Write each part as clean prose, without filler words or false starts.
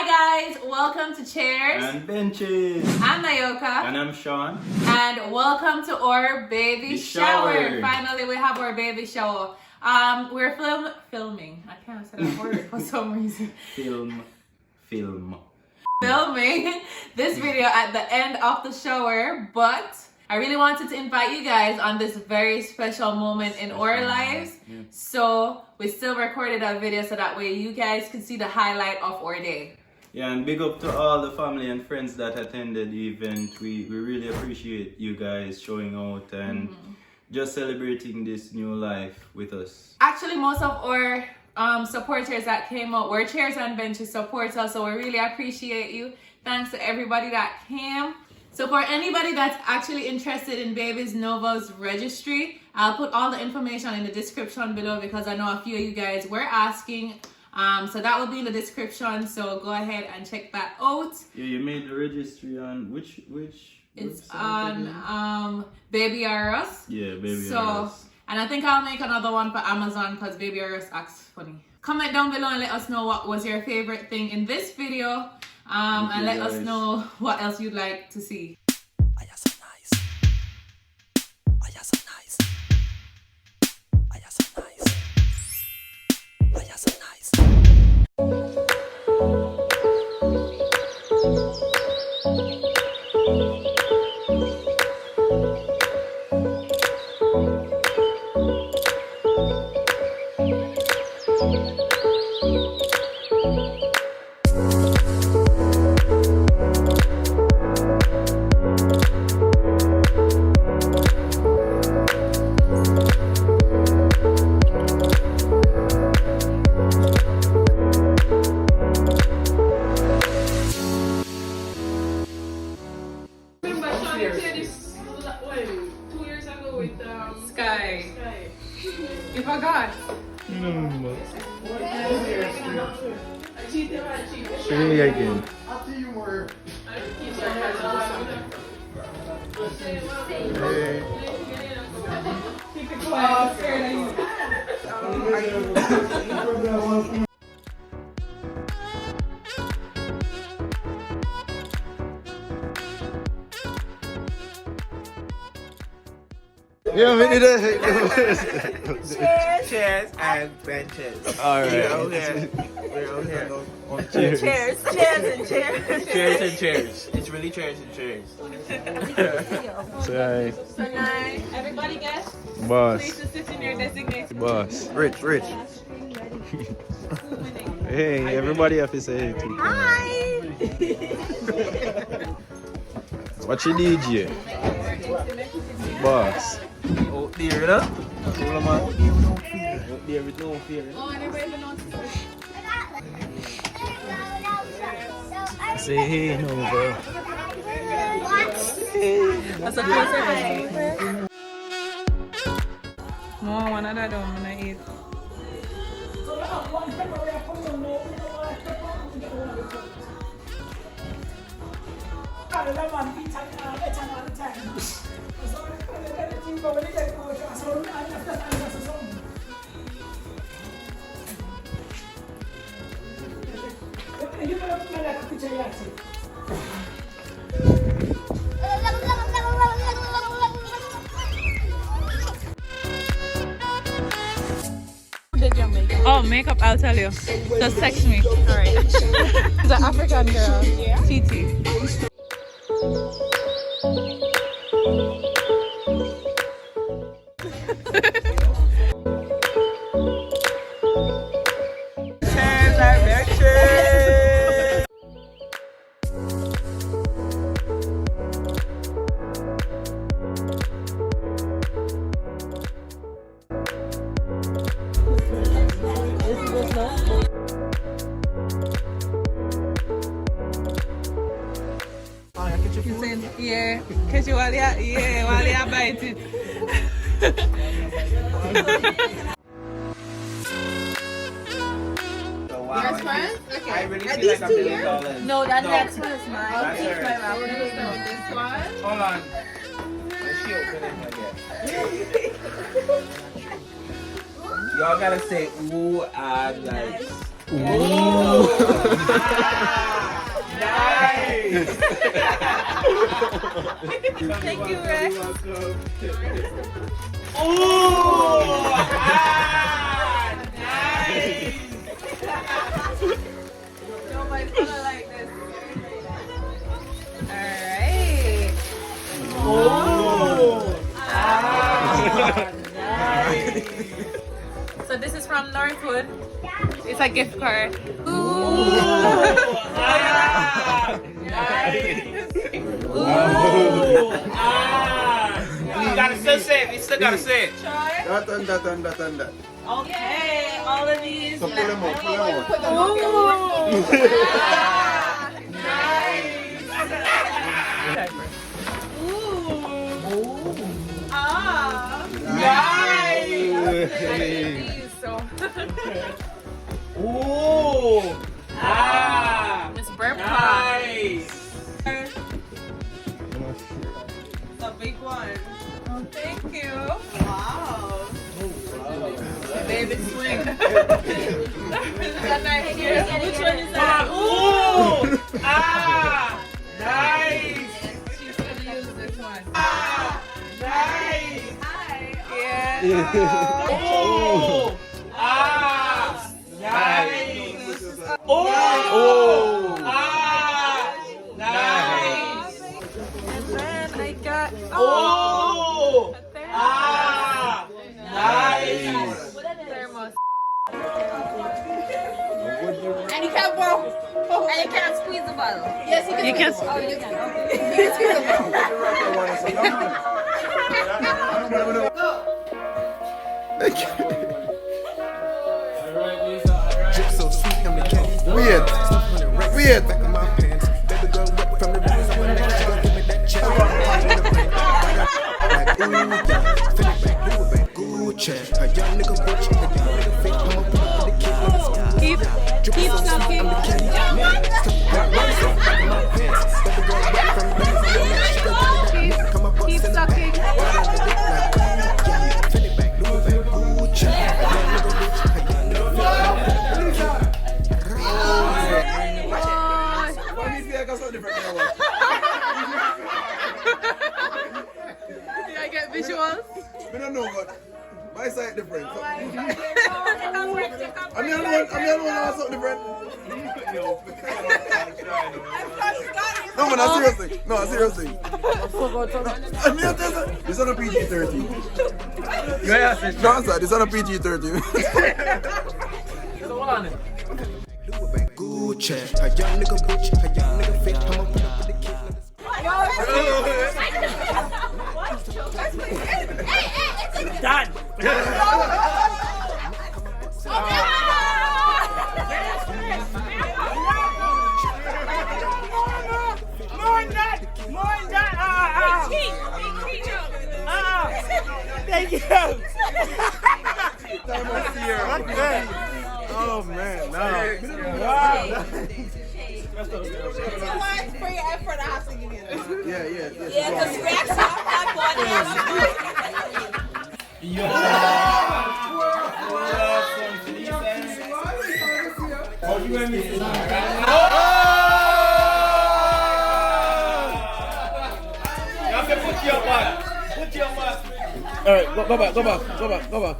Hi guys, welcome to Chairs and Benches. I'm Nayoka. And I'm Shaun. And welcome to our baby shower. Finally, we have our baby shower. We're filming. I can't say that word for some reason. Filming this video at the end of the shower, but I really wanted to invite you guys on this very special moment in our lives. Yeah. So we still recorded a video so that way you guys can see the highlight of our day. Yeah, and big up to all the family and friends that attended the event. We really appreciate you guys showing out and just celebrating this new life with us. Actually, most of our supporters that came out were Chairs and Benches supporters, so we really appreciate you. Thanks to everybody that came. So for anybody that's actually interested in Babies Nova's registry, I'll put all the information in the description below because I know a few of you guys were asking. So that will be in the description, so go ahead and check that out. Yeah, you made the registry on which it's on Baby R Us. Yeah, Baby R Us. And I think I'll make another one for Amazon because Baby R Us acts funny. Comment down below and let us know what was your favorite thing in this video. And let us know what else you'd like to see. Sky. You forgot. Show me again. Yeah, we did it. Chairs and benches. All right. We're out here. Cheers. Chairs and chairs. Chairs and chairs. It's really chairs and chairs. Sorry. So nice. Everybody guess? Boss. Please just sit in your designated. Boss. Rich. Hey, everybody have to say it. Hi. What you DJ? Boss. Oh, dear, you know? Oh, dear, with no fear. Oh, I never even noticed. Say hey, no, bro. That's a closer. More one other don't wanna eat. Oh, makeup, I'll tell you. Just text me. Alright. It's an African girl. Yeah. TT. Chairs and benches. Yeah, because while you bite it. Wow. First? Okay. I really feel like $1 million. No, that next one is mine. That's It's hers. my mouth. This one. Hold on. Let's see open it again. Y'all gotta say ooh and like. Ooh. Thank you, Rex. Oh! Nice! Nobody's gonna like this. Alright. Oh! Nice. So this is from Northwood. It's a gift card. Ooh. Nice! Ooh. You gotta still say it. You still gotta say it. That and that and that and that. Okay, all of these. So pull them out, pull them out. Ooh. Nice. Ooh. Ah. Nice! So. Ooh! Ah! Miss Burp Nice! It's a big one. Oh, thank you. Wow. Baby swing. Is that nice? Which one is that? Ooh! Ah! Nice! She's gonna use this one. Ah! Nice! Yeah. Ooh! Ah! Nice! Oh! Ah! Nice! And then I got Oh! a thermos. Ah! Nice! Thermos. And you can't walk. And you can't squeeze the bottle. Yes, you can. You can. Oh, you can. You can squeeze the So sweet, I'm the candy. Weird. Weird. Back in my pants. Baby girl wet from the roof. When the next girl give me that check. Like, ooh, yeah. Finna back, do it back. Good check. A young nigga bitch. A young nigga fake. I'ma put up with the kid. Keep sucking. Keep sucking. Did I get visuals? I don't know, but my side different. So, I'm the only one that's something different. No, man, seriously. No, seriously. This on a PG-13. No, I'm sorry, this on a PG-13. Good check. A young nigga bitch, a young nigga fake. I'ma put up with the kid. Done! Thank you! Oh man, no. Wow! For your effort, I have to give you this. Yeah. Yeah, because scratch off that Alright, go back.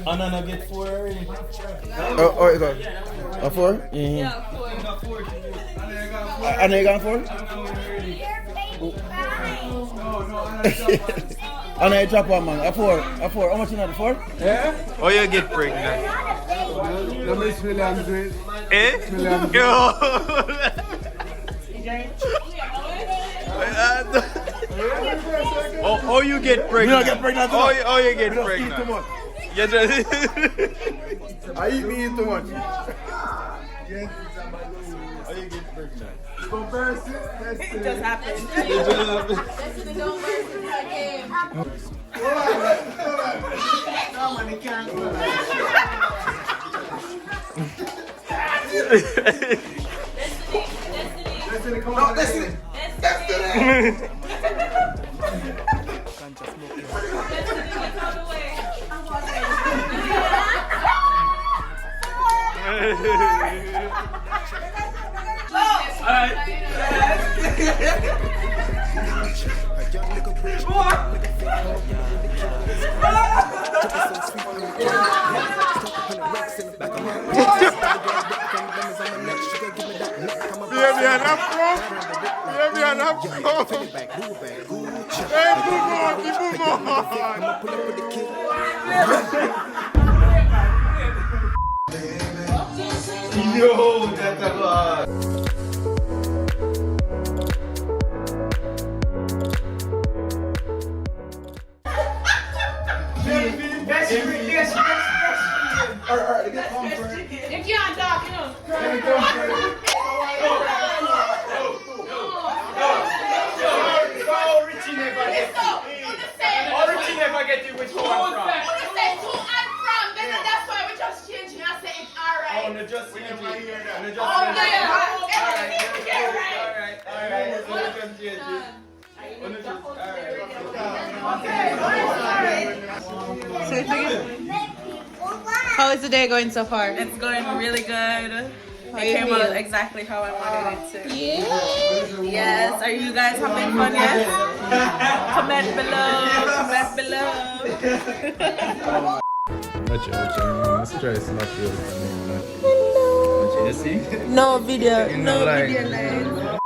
Anna get 4 already. Oh, it's on. A 4? Mm-hmm. Yeah, four. I know you got 4? I know you drop one, man. A 4. How much you know, the 4? Oh, you get pregnant. Eh? Oh, you get pregnant. You don't get pregnant too much. Oh, you get You don't eat pregnant. too much. You just I eat me too much. Oh, you get pregnant. It just happened. No, Destiny. Yo, that's a lot. You can't talk, you know. How is the day going so far? It's going really good. It came out exactly how I wanted it to. Yes. Are you guys having fun yet? Comment below. Watch it. Let's try snap you. No video. No like- video live.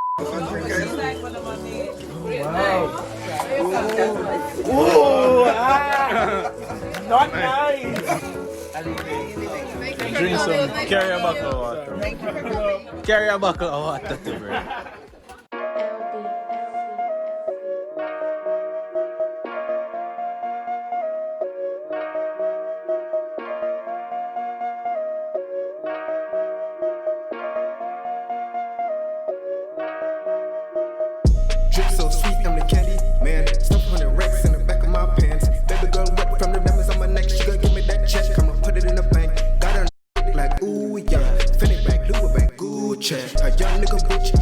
Not nice. Drink some. Carry a buckle of water. Carry a buckle of water to bro. Drip so sweet, I'm the candy man. Stuff 100 racks in the back of my pants. Baby girl wet from the diamonds on my neck. She gonna give me that check. Come on, put it in the bank. Got her like ooh yeah. Finny back, Louis back, Gucci. A young nigga bitch.